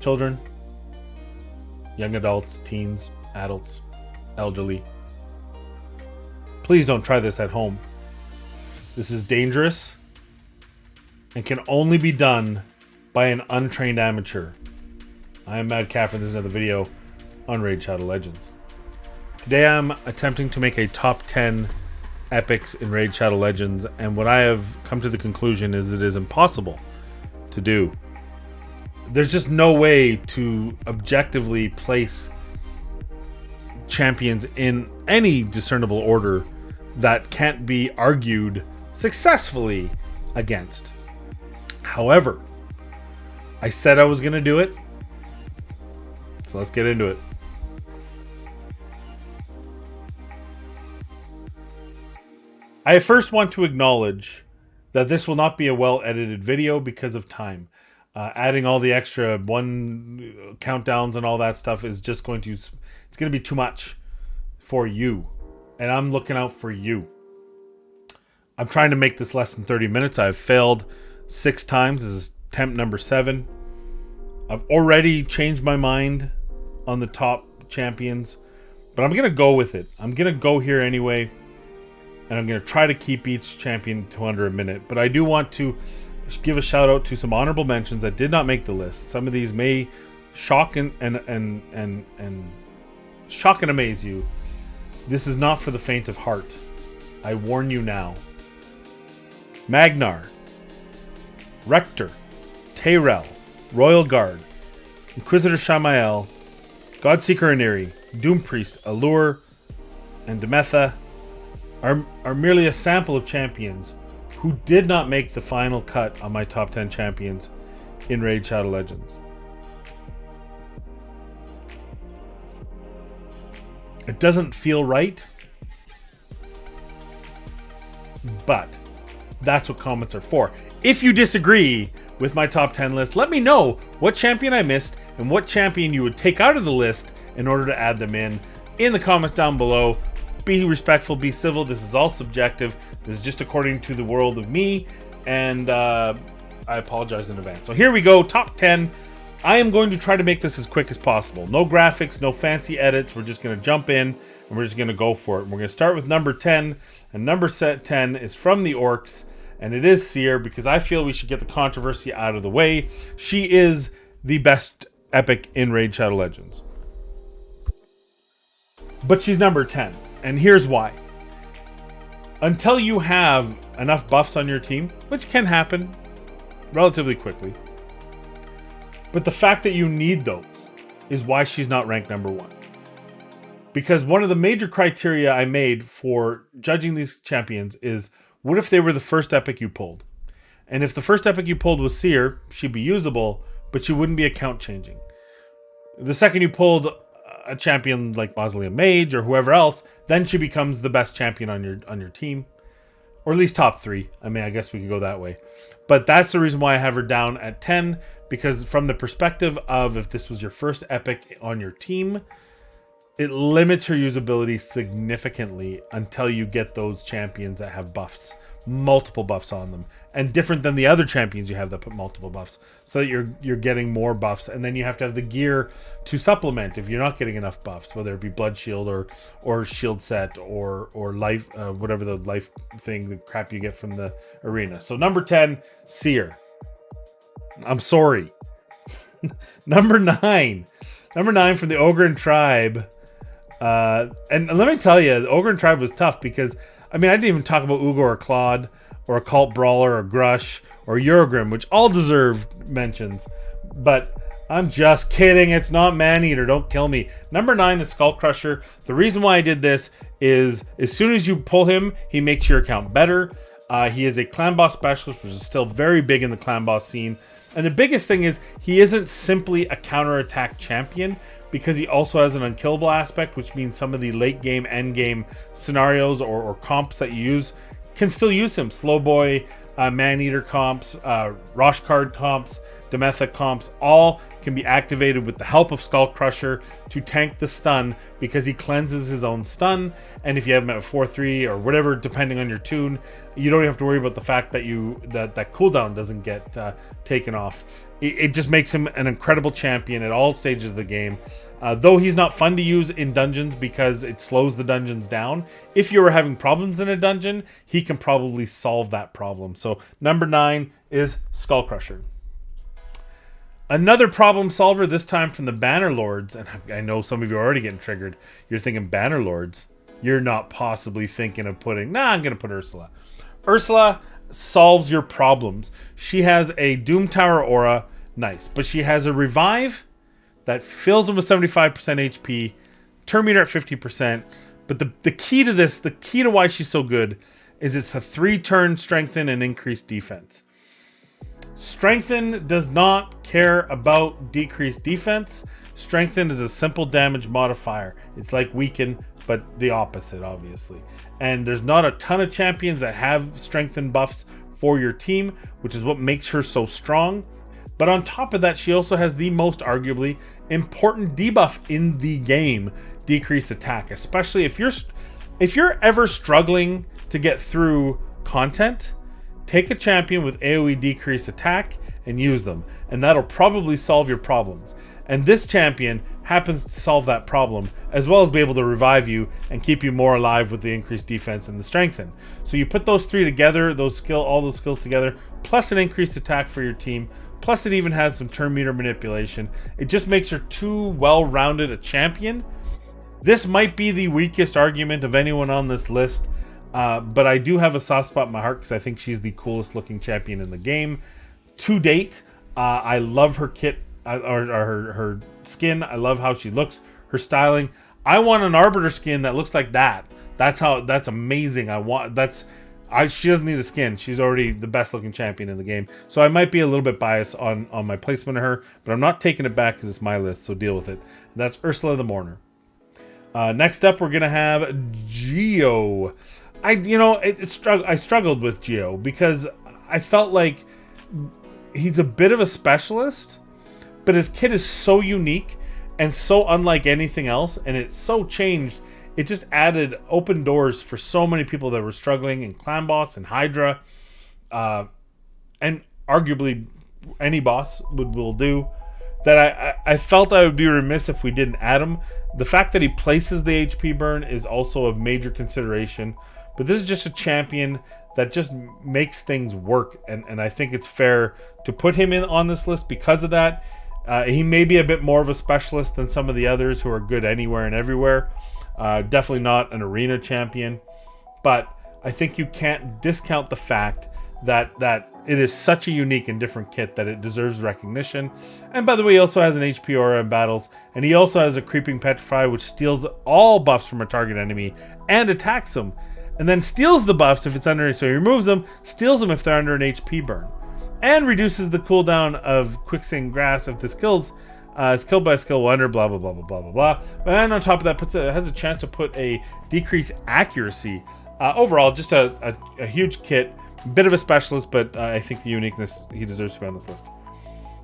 children, young adults, teens, adults, elderly. Please don't try this at home. This is dangerous and can only be done by an untrained amateur. I am Mad Cap, and this is another video on Raid Shadow Legends. Today I'm attempting to make a top 10 epics in Raid Shadow Legends, and what I have come to the conclusion is it is impossible to do. There's just no way to objectively place champions in any discernible order that can't be argued successfully against. However, I said I was going to do it, so let's get into it. I first want to acknowledge that this will not be a well-edited video because of time. Adding all the extra countdowns and all that stuff is just going to be too much for you. And I'm looking out for you. I'm trying to make this less than 30 minutes. I've failed 6 times. This is attempt number 7. I've already changed my mind on the top champions, but I'm going to go with it. I'm going to go here anyway, and I'm going to try to keep each champion to under a minute. But I do want to give a shout out to some honorable mentions that did not make the list. Some of these may shock and shock and amaze you. This is not for the faint of heart. I warn you now. Magnar, Rector, Tayrel, Royal Guard, Inquisitor Shamael, Godseeker Aniri, Doompriest, Allure, and Demetha are merely a sample of champions who did not make the final cut on my top 10 champions in Raid Shadow Legends. It doesn't feel right, but that's what comments are for. If you disagree with my top 10 list, let me know what champion I missed and what champion you would take out of the list in order to add them in the comments down below. Be respectful, be civil. This is all subjective. This is just according to the world of me, and I apologize in advance. So here we go, top 10. I am going to try to make this as quick as possible. No graphics, no fancy edits. We're just going to jump in, and we're just going to go for it. And we're going to start with number 10, and number 10 is from the Orcs, and it is Seer, because I feel we should get the controversy out of the way. She is the best epic in Raid Shadow Legends. But she's number 10, and here's why. Until you have enough buffs on your team, which can happen relatively quickly, but the fact that you need those is why she's not ranked number 1. Because one of the major criteria I made for judging these champions is, what if they were the first epic you pulled? And if the first epic you pulled was Seer, she'd be usable, but she wouldn't be account changing. The second you pulled a champion like Mausoleum Mage or whoever else, then she becomes the best champion on your team. Or at least top 3. I mean, I guess we could go that way. But that's the reason why I have her down at 10, because from the perspective of if this was your first epic on your team, it limits her usability significantly until you get those champions that have buffs, multiple buffs on them, and different than the other champions you have that put multiple buffs, so that you're getting more buffs, and then you have to have the gear to supplement if you're not getting enough buffs, whether it be blood shield or shield set or life, whatever the life thing, the crap you get from the arena. So number 10, Seer. I'm sorry. Number 9 from the Ogryn Tribe. And let me tell you, the Ogryn Tribe was tough because, I mean, I didn't even talk about Ugo or Claude or Occult Brawler or Grush or Eurogrim, which all deserve mentions. But I'm just kidding. It's not Maneater. Don't kill me. Number 9 is Skullcrusher. The reason why I did this is as soon as you pull him, he makes your account better. He is a clan boss specialist, which is still very big in the clan boss scene. And the biggest thing is he isn't simply a counterattack champion, because he also has an unkillable aspect, which means some of the late game, end game scenarios or comps that you use can still use him. Slow Boy, Maneater comps, Rosh card comps, Demetha comps, all can be activated with the help of Skullcrusher to tank the stun, because he cleanses his own stun. And if you have him at 4-3 or whatever, depending on your tune, you don't have to worry about the fact that that cooldown doesn't get taken off. It just makes him an incredible champion at all stages of the game. Though he's not fun to use in dungeons because it slows the dungeons down. If you were having problems in a dungeon, he can probably solve that problem. So number 9 is Skullcrusher. Another problem solver, this time from the Banner Lords, and I know some of you are already getting triggered. You're thinking Banner Lords. You're not possibly thinking of putting... I'm going to put Ursula. Ursula solves your problems. She has a Doom Tower aura, nice. But she has a Revive that fills them with 75% HP, turn meter at 50%. But the key to this, the key to why she's so good, is it's a 3-turn strengthen and increased defense. Strengthen does not care about decreased defense. Strengthen is a simple damage modifier. It's like weaken, but the opposite, obviously. And there's not a ton of champions that have strengthen buffs for your team, which is what makes her so strong. But on top of that, she also has the most arguably important debuff in the game, decreased attack. Especially if you're ever struggling to get through content, take a champion with AoE decreased attack and use them, and that'll probably solve your problems. And this champion happens to solve that problem, as well as be able to revive you and keep you more alive with the increased defense and the strengthen. So you put those three together, all those skills together, plus an increased attack for your team, plus it even has some turn meter manipulation. It just makes her too well-rounded a champion. This might be the weakest argument of anyone on this list, but I do have a soft spot in my heart because I think she's the coolest looking champion in the game to date. I love her kit, or her skin. I love how she looks, her styling. I want an Arbiter skin that looks like that. That's amazing. She doesn't need a skin. She's already the best looking champion in the game. So I might be a little bit biased on my placement of her, but I'm not taking it back because it's my list, so deal with it. And that's Ursula the Mourner. Next up, we're gonna have Geo. I struggled with Geo because I felt like he's a bit of a specialist, but his kit is so unique and so unlike anything else, and it's so changed. It just added open doors for so many people that were struggling in Clan Boss and Hydra, and arguably any boss will do. That I felt I would be remiss if we didn't add him. The fact that he places the HP burn is also a major consideration, but this is just a champion that just makes things work, and I think it's fair to put him in on this list because of that. He may be a bit more of a specialist than some of the others who are good anywhere and everywhere. Definitely not an arena champion, but I think you can't discount the fact that it is such a unique and different kit that it deserves recognition. And by the way, he also has an HP aura in battles, and he also has a creeping petrify, which steals all buffs from a target enemy and attacks them, and then steals the buffs if it's under. So he removes them, steals them if they're under an HP burn, and reduces the cooldown of Quicksand Grass if this kills. It's killed by a skill wonder, blah, blah, blah, blah, blah, blah, blah. And on top of that, has a chance to put a decreased accuracy. Overall, just a huge kit. Bit of a specialist, but I think the uniqueness, he deserves to be on this list.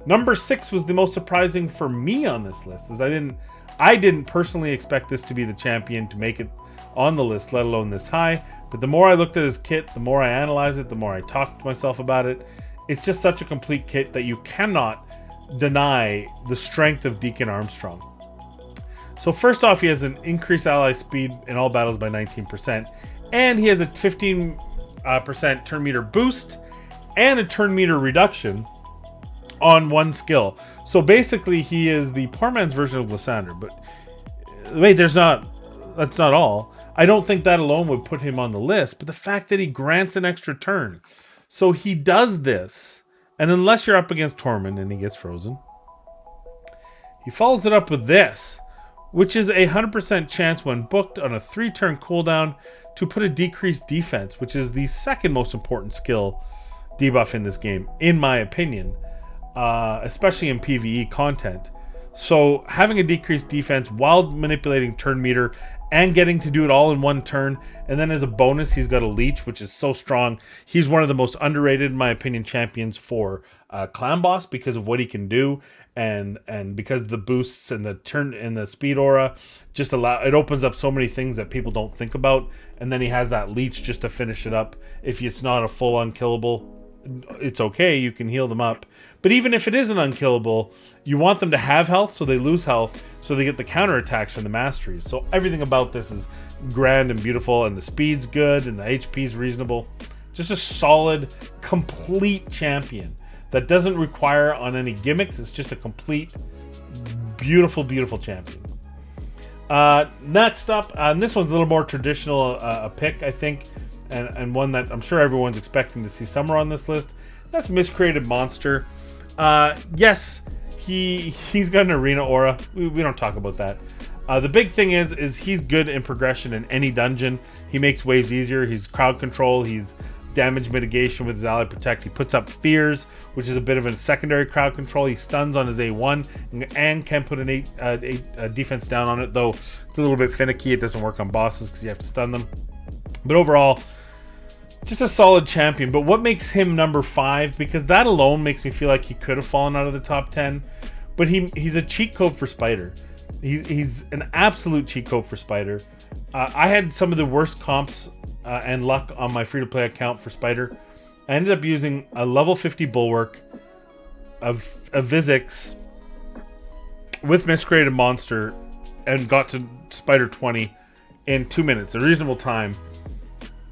Number 6 was the most surprising for me on this list, as I didn't personally expect this to be the champion to make it on the list, let alone this high. But the more I looked at his kit, the more I analyzed it, the more I talked to myself about it. It's just such a complete kit that you cannot deny the strength of Deacon Armstrong. So first off, he has an increased ally speed in all battles by 19%, and he has a 15% turn meter boost and a turn meter reduction on one skill. So basically, he is the poor man's version of Lysander. But wait, that's not all. I don't think that alone would put him on the list, but the fact that he grants an extra turn. So he does this, and unless you're up against Tormund and he gets frozen, he follows it up with this, which is a 100% chance when booked on a 3-turn cooldown to put a decreased defense, which is the second most important skill debuff in this game, in my opinion, especially in PvE content. So having a decreased defense while manipulating turn meter and getting to do it all in one turn. And then as a bonus, he's got a leech, which is so strong. He's one of the most underrated, in my opinion, champions for Clan Boss because of what he can do, and because the boosts and the turn and the speed aura just it opens up so many things that people don't think about. And then he has that leech just to finish it up. If it's not a full unkillable, it's okay, you can heal them up. But even if it isn't unkillable, you want them to have health so they lose health, so they get the counterattacks from the masteries. So everything about this is grand and beautiful, and the speed's good, and the HP's reasonable. Just a solid, complete champion that doesn't require on any gimmicks. It's just a complete, beautiful, beautiful champion. Next up, and this one's a little more traditional a pick, I think, and one that I'm sure everyone's expecting to see somewhere on this list. That's Miscreated Monster. Yes, he's got an arena aura. We don't talk about that. The big thing is he's good in progression in any dungeon. He makes waves easier. He's crowd control. He's damage mitigation with his ally protect. He puts up fears, which is a bit of a secondary crowd control. He stuns on his A1 and can put a defense down on it, though it's a little bit finicky. It doesn't work on bosses because you have to stun them. But overall, just a solid champion. But what makes him number 5? Because that alone makes me feel like he could have fallen out of the top 10. But he's a cheat code for Spider. He's an absolute cheat code for Spider. I had some of the worst comps and luck on my free-to-play account for Spider. I ended up using a level 50 Bulwark, a Vizix with Miscreated Monster, and got to Spider 20 in 2 minutes, a reasonable time,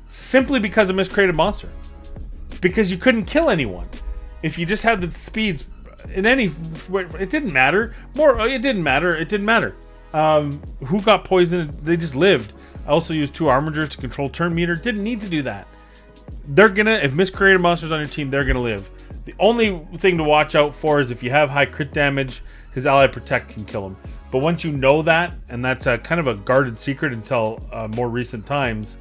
simply because of Miscreated Monster. Because you couldn't kill anyone. If you just had the speeds in any... It didn't matter. It didn't matter. Who got poisoned? They just lived. I also used 2 Armigers to control turn meter. Didn't need to do that. If Miscreated Monster's on your team, they're gonna live. The only thing to watch out for is if you have high crit damage, his ally protect can kill him. But once you know that, and that's a kind of a guarded secret until more recent times,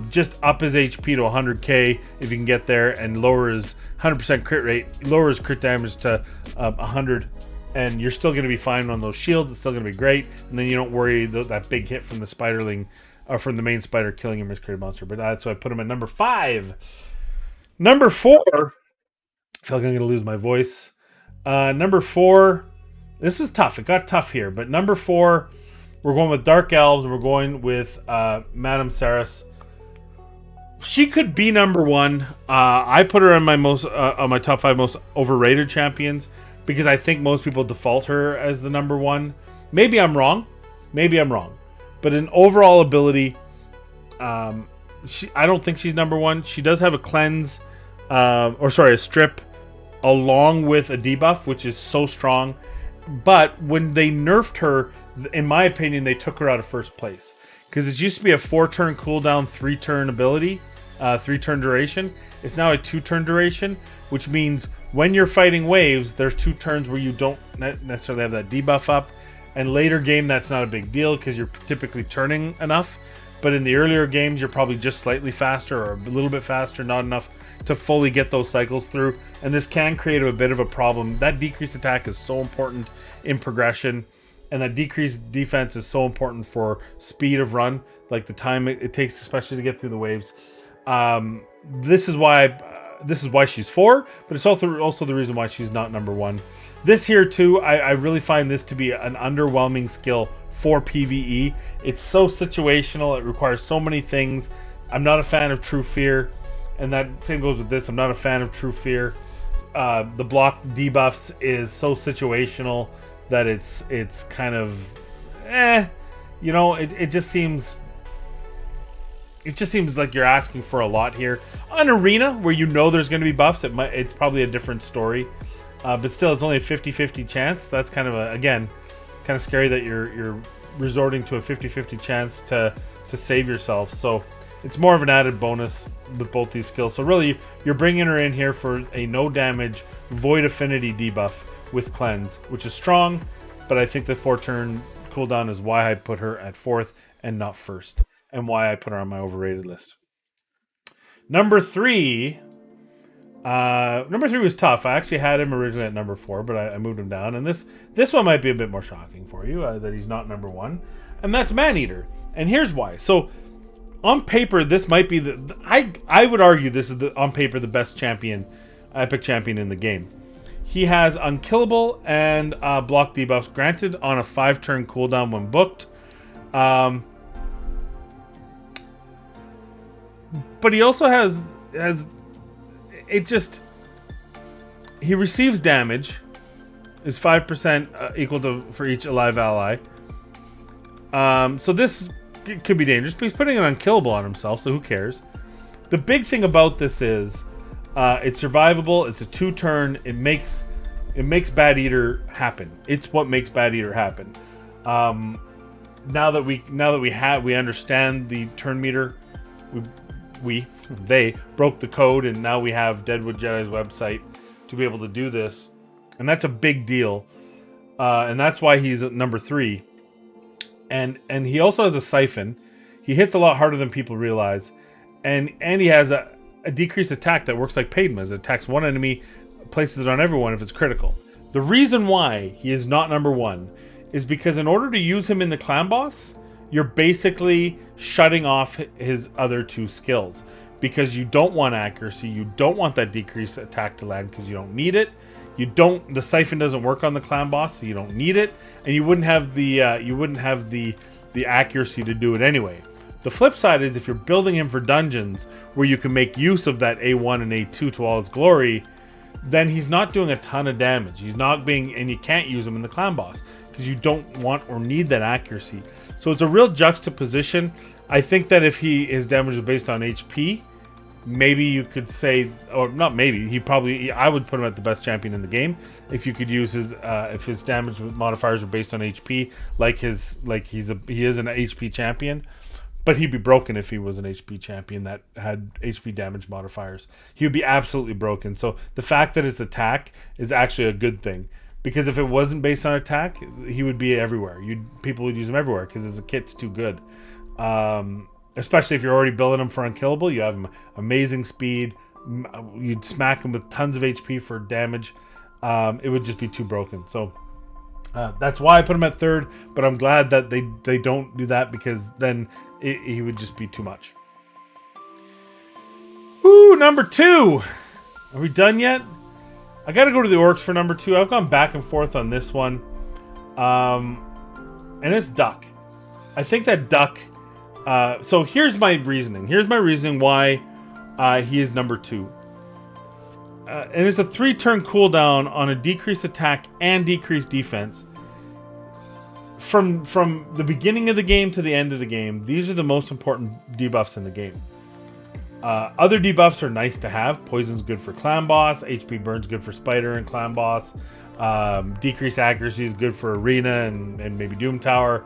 just up his HP to 100k if you can get there, and lower his 100% crit rate, lower his crit damage to 100, and you're still going to be fine on those shields. It's still going to be great, and then you don't worry that big hit from the Spiderling, or from the main Spider killing your Miscreated Monster. But that's why I put him at number 5. Number 4, I feel like I'm going to lose my voice. Number 4, this is tough. It got tough here, but number 4, we're going with Dark Elves, and we're going with Madame Saris. She could be number 1. I put her on my top 5 most overrated champions because I think most people default her as the number 1. Maybe I'm wrong. But in overall ability, I don't think she's number 1. She does have a cleanse, a strip, along with a debuff, which is so strong. But when they nerfed her, in my opinion, they took her out of first place. Because it used to be a 4-turn cooldown, 3-turn ability, 3-turn duration. It's now a 2-turn duration, which means when you're fighting waves, there's 2 turns where you don't necessarily have that debuff up. And later game, that's not a big deal because you're typically turning enough. But in the earlier games, you're probably just slightly faster or a little bit faster, not enough to fully get those cycles through. And this can create a bit of a problem. That decreased attack is so important in progression. And that decreased defense is so important for speed of run, like the time it takes, especially to get through the waves. This is why she's 4, but it's also the reason why she's not number 1. This here too, I really find this to be an underwhelming skill for PvE. It's so situational. It requires so many things. I'm not a fan of True Fear, and that same goes with this. I'm not a fan of True Fear. The block debuffs is so situational that it's kind of it just seems like you're asking for a lot here. On Arena, where there's going to be buffs, it's probably a different story, but still, it's only a 50-50 chance. That's kind of scary that you're resorting to a 50-50 chance to save yourself. So it's more of an added bonus with both these skills. So really, you're bringing her in here for a no damage Void Affinity debuff with Cleanse, which is strong, but I think the 4-turn cooldown is why I put her at 4th and not 1st, and why I put her on my overrated list. Number 3 was tough. I actually had him originally at number 4, but I moved him down, and this one might be a bit more shocking for you, that he's not number 1. and that's Maneater. And here's why. So, on paper, this might be I would argue this is on paper the best champion, epic champion in the game. He has unkillable and block debuffs granted on a 5-turn cooldown when booked. But he also has it just, he receives damage is 5% equal to for each alive ally. So this could be dangerous, but he's putting an unkillable on himself, so who cares? The big thing about this is it's survivable. It's a 2-turn. It makes Bad Eater happen. It's what makes Bad Eater happen. Now that we understand the turn meter, they broke the code, and now we have Deadwood Jedi's website to be able to do this, and that's a big deal. And that's why he's at number 3. And he also has a siphon. He hits a lot harder than people realize, and he has a decreased attack that works like Padma's. It attacks one enemy, places it on everyone if it's critical. The reason why he is not number 1 is because in order to use him in the clan boss, you're basically shutting off his other 2 skills, because you don't want accuracy, you don't want that decreased attack to land because you don't need it. The siphon doesn't work on the clan boss, so you don't need it, and you wouldn't have the accuracy to do it anyway. The flip side is if you're building him for dungeons where you can make use of that A1 and A2 to all its glory, then he's not doing a ton of damage. And you can't use him in the clan boss because you don't want or need that accuracy. So it's a real juxtaposition. I think that if his damage is based on HP, maybe you could say, or not maybe, I would put him at the best champion in the game if you could use if his damage modifiers are based on HP, he is an HP champion. But he'd be broken if he was an HP champion that had HP damage modifiers. He would be absolutely broken. So the fact that his attack is actually a good thing, because if it wasn't based on attack, he would be everywhere. People would use him everywhere because his kit's too good. Especially if you're already building him for unkillable, you have him amazing speed. You'd smack him with tons of HP for damage. It would just be too broken. So that's why I put him at 3rd. But I'm glad that they don't do that, because then he would just be too much. Ooh, number 2. Are we done yet? I got to go to the Orcs for number 2. I've gone back and forth on this one. And it's Duck. I think that Duck... so here's my reasoning. Here's my reasoning why he is number 2. And it's a 3-turn cooldown on a decreased attack and decreased defense. From the beginning of the game to the end of the game, these are the most important debuffs in the game. Other debuffs are nice to have. Poison's good for clan boss. HP burn's good for spider and clan boss. Decreased accuracy is good for arena and maybe Doom Tower.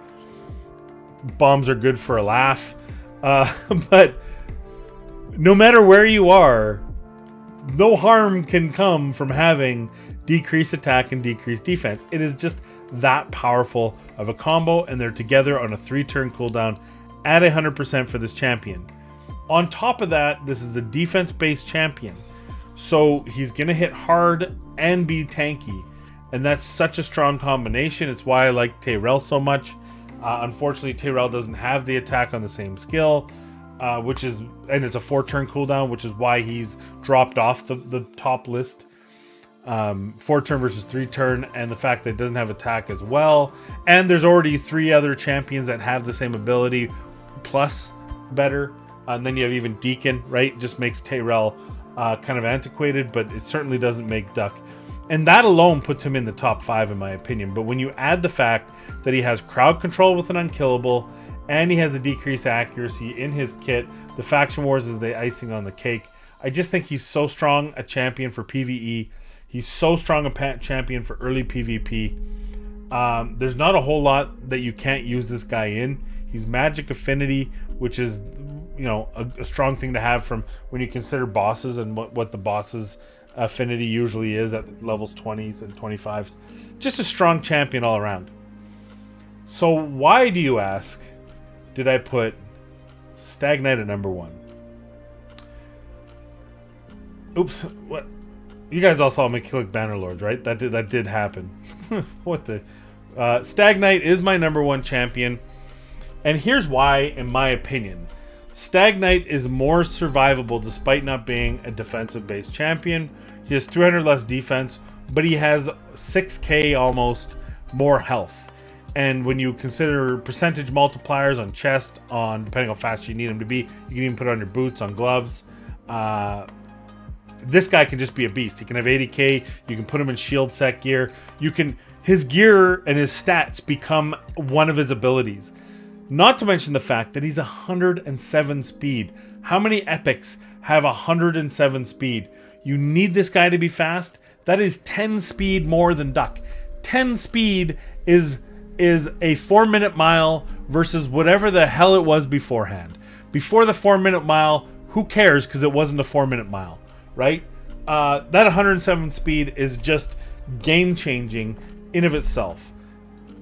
Bombs are good for a laugh. But no matter where you are, no harm can come from having decreased attack and decreased defense. It is just that powerful of a combo, and they're together on a 3-turn cooldown at 100% for this champion. On top of that, this is a defense-based champion, so he's going to hit hard and be tanky, and that's such a strong combination. It's why I like Tyrell so much. Unfortunately, Tyrell doesn't have the attack on the same skill, and it's a 4-turn cooldown, which is why he's dropped off the top list. 4-turn versus 3-turn, and the fact that it doesn't have attack as well. And there's already 3 other champions that have the same ability, plus better. And then you have even Deacon, right? Just makes Tyrell kind of antiquated, but it certainly doesn't make Duck. And that alone puts him in the top 5 in my opinion. But when you add the fact that he has crowd control with an unkillable, and he has a decreased accuracy in his kit, the faction wars is the icing on the cake. I just think he's so strong a champion for PvE. He's so strong a champion for early PvP. There's not a whole lot that you can't use this guy in. He's magic affinity, which is, a strong thing to have from when you consider bosses and what the boss's affinity usually is at levels 20s and 25s. Just a strong champion all around. So why, do you ask, did I put Stag Knight at number 1? Oops, what? You guys all saw me click Bannerlords, right? That did happen. What the? Stag Knight is my number 1 champion. And here's why, in my opinion. Stag Knight is more survivable despite not being a defensive-based champion. He has 300 less defense, but he has 6k almost more health. And when you consider percentage multipliers on chest, on depending how fast you need him to be, you can even put it on your boots, on gloves. This guy can just be a beast. He can have 80k. You can put him in shield set gear. His gear and his stats become one of his abilities. Not to mention the fact that he's 107 speed. How many epics have 107 speed? You need this guy to be fast. That is 10 speed more than Duck. 10 speed is a 4-minute mile versus whatever the hell it was beforehand. Before the 4-minute mile, who cares because it wasn't a 4-minute mile, right? That 107 speed is just game-changing in of itself.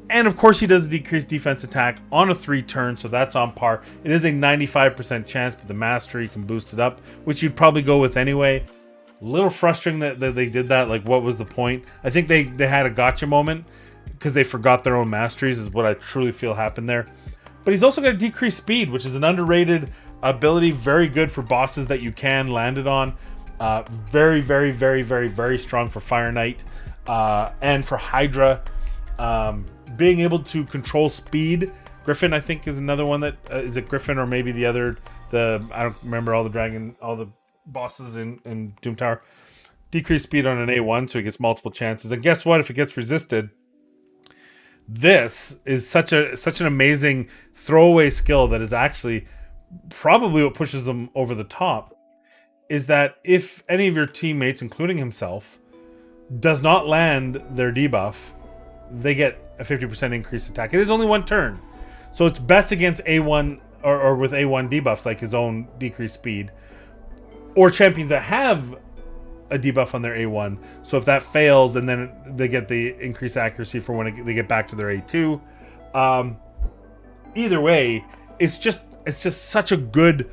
And of course he does decrease defense attack on a 3-turn, so that's on par. It is a 95% chance, but the mastery can boost it up, which you'd probably go with anyway. A little frustrating that they did that. Like, what was the point? I think they had a gotcha moment because they forgot their own masteries is what I truly feel happened there. But he's also got a decreased speed, which is an underrated ability. Very good for bosses that you can land it on. Very, very, very, very, very strong for Fire Knight and for Hydra. Being able to control speed. Griffin, I think, is another one that is it Griffin or maybe the other. I don't remember all the bosses in Doom Tower. Decreased speed on an A1, so he gets multiple chances. And guess what? If it gets resisted, this is such an amazing throwaway skill that is actually probably what pushes them over the top. Is that if any of your teammates, including himself, does not land their debuff, they get a 50% increased attack. It is only 1 turn. So it's best against A1 or with A1 debuffs like his own decreased speed. Or champions that have a debuff on their A1. So if that fails, and then they get the increased accuracy for when they get back to their A2. Either way, it's just such a good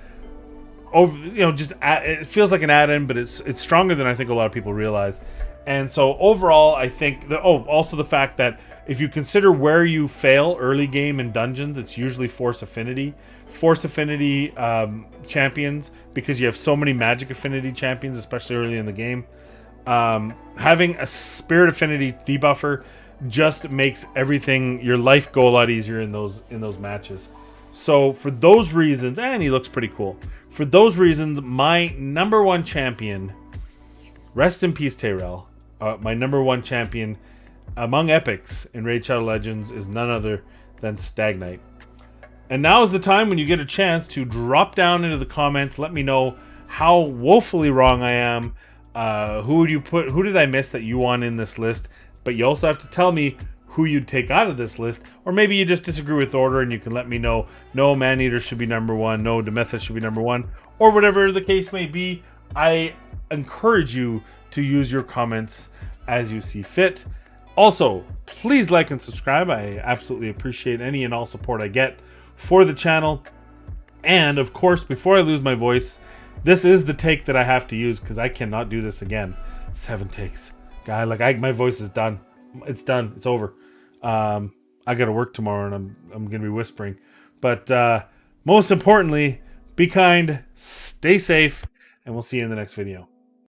it feels like an add-in, but it's stronger than I think a lot of people realize. And so overall, I think also the fact that if you consider where you fail early game in dungeons, it's usually Force Affinity champions, because you have so many Magic Affinity champions, especially early in the game. Having a Spirit Affinity debuffer just makes your life go a lot easier in those matches. So for those reasons, and he looks pretty cool. For those reasons, my number 1 champion, rest in peace, Tyrell. My number 1 champion among epics in Raid Shadow Legends is none other than Stag Knight. And now is the time when you get a chance to drop down into the comments. Let me know how woefully wrong I am. Who did I miss that you want in this list? But you also have to tell me who you'd take out of this list. Or maybe you just disagree with order and you can let me know, no, Maneater should be number 1, no, Demethus should be number 1, or whatever the case may be. I encourage you to use your comments as you see fit. Also, please like and subscribe. I absolutely appreciate any and all support I get for the channel. And of course, before I lose my voice, this is the take that I have to use because I cannot do this again. 7 takes. Guy, my voice is done. It's done. It's over. I got to work tomorrow and I'm going to be whispering. But most importantly, be kind, stay safe, and we'll see you in the next video.